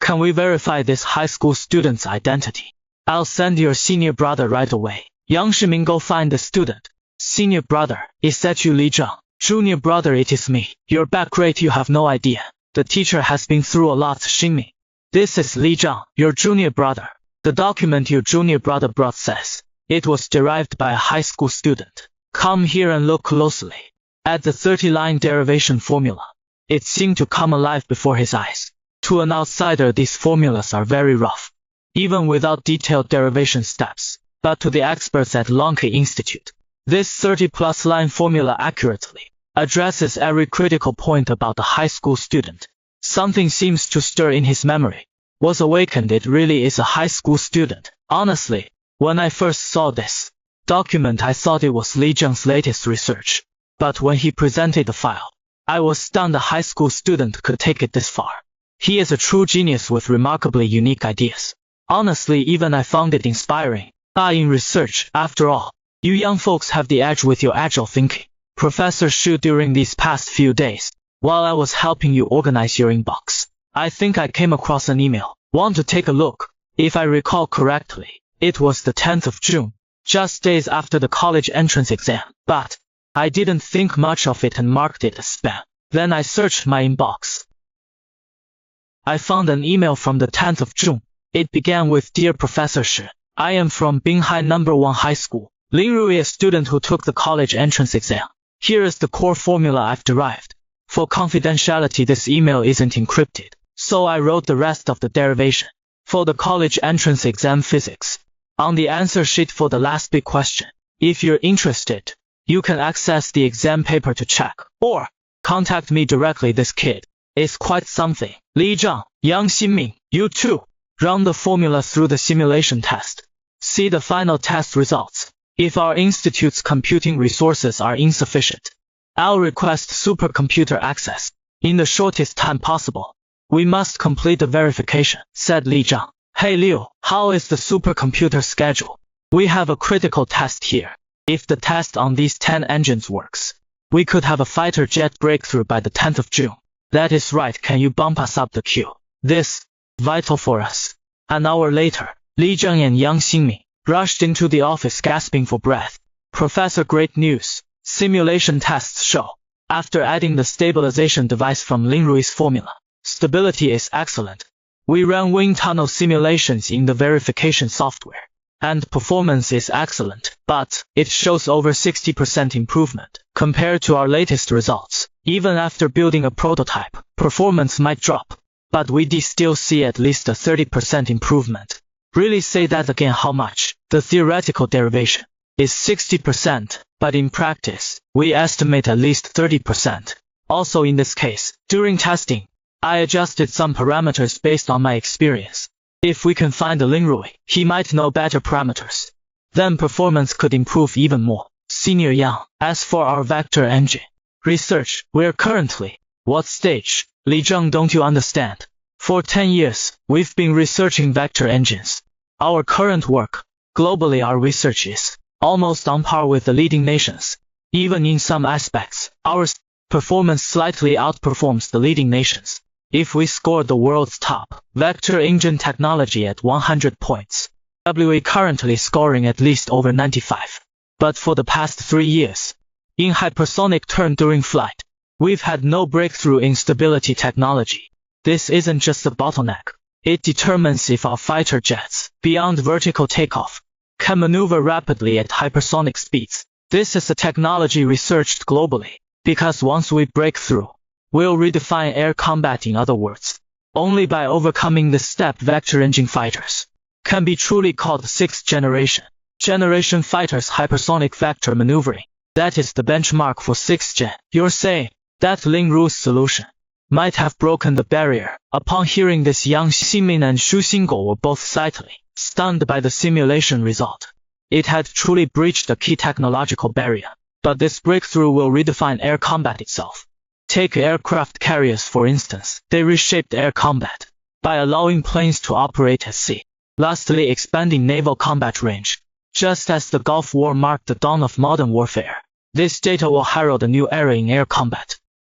Can we verify this high school student's identity? I'll send your senior brother right away. Yang Shiming, go find the student. Senior brother, is that you, Li Zhang? Junior brother, it is me. You're back great, you have no idea. The teacher has been through a lot, Xingming. This is Li Zhang, your junior brother. The document your junior brother brought says it was derived by a high school student. Come here and look closely at the 30-line derivation formula. It seemed to come alive before his eyes. To an outsider, these formulas are very rough, even without detailed derivation steps. But to the experts at Lonke Institute, this 30-plus line formula accurately addresses every critical point about the high school student. Something seems to stir in his memory. Was awakened, it really is a high school student. Honestly, when I first saw this document, I thought it was Li Zhang's latest research. But when he presented the file, I was stunned a high school student could take it this far. He is a true genius with remarkably unique ideas. Honestly, even I found it inspiring. In research, after all, you young folks have the edge with your agile thinking. Professor Shu, during these past few days, while I was helping you organize your inbox, I think I came across an email. Want to take a look? If I recall correctly, it was the 10th of June, just days after the college entrance exam, but I didn't think much of it and marked it as spam. Then I searched my inbox. I found an email from the 10th of June. It began with, Dear Professor Shi, I am from Binghai No. 1 High School. Lin Rui, a student who took the college entrance exam. Here is the core formula I've derived. For confidentiality, this email isn't encrypted, so I wrote the rest of the derivation for the college entrance exam physics on the answer sheet for the last big question. If you're interested, you can access the exam paper to check, or contact me directly. This kid is quite something. Li Zhang, Yang Xinming, you too. Run the formula through the simulation test. See the final test results. If our institute's computing resources are insufficient, I'll request supercomputer access in the shortest time possible. We must complete the verification, said Li Zhang. Hey Liu, how is the supercomputer schedule? We have a critical test here. If the test on these 10 engines works, we could have a fighter jet breakthrough by the 10th of June. That is right, can you bump us up the queue? This vital for us. An hour later, Li Zhang and Yang Xingming rushed into the office gasping for breath. Professor, great news. Simulation tests show, after adding the stabilization device from Lin Rui's formula, stability is excellent. We ran wind tunnel simulations in the verification software, and performance is excellent, but it shows over 60% improvement compared to our latest results. Even after building a prototype, performance might drop, but we still see at least a 30% improvement. Really, say that again, how much? The theoretical derivation is 60%, but in practice, we estimate at least 30%. Also in this case, during testing, I adjusted some parameters based on my experience. If we can find the Lin Rui, he might know better parameters. Then performance could improve even more. Senior Yang, as for our vector engine research, we're currently, what stage? Li Zhang, don't you understand? For 10 years, we've been researching vector engines. Our current work, globally our research is almost on par with the leading nations. Even in some aspects, our performance slightly outperforms the leading nations. If we scored the world's top vector engine technology at 100 points, we currently scoring at least over 95. But for the past 3 years, in hypersonic turn during flight, we've had no breakthrough in stability technology. This isn't just a bottleneck. It determines if our fighter jets, beyond vertical takeoff, can maneuver rapidly at hypersonic speeds. This is a technology researched globally, because once we break through, we'll redefine air combat. In other words, only by overcoming this step, vector engine fighters can be truly called 6th generation fighters. Hypersonic vector maneuvering, that is the benchmark for 6th gen. You're saying that Lin Rui's solution might have broken the barrier. Upon hearing this, Yang Xinming and Shu Xingou were both slightly stunned by the simulation result. It had truly breached the key technological barrier. But this breakthrough will redefine air combat itself. Take aircraft carriers for instance. They reshaped air combat by allowing planes to operate at sea, lastly expanding naval combat range. Just as the Gulf War marked the dawn of modern warfare, this data will herald a new era in air combat.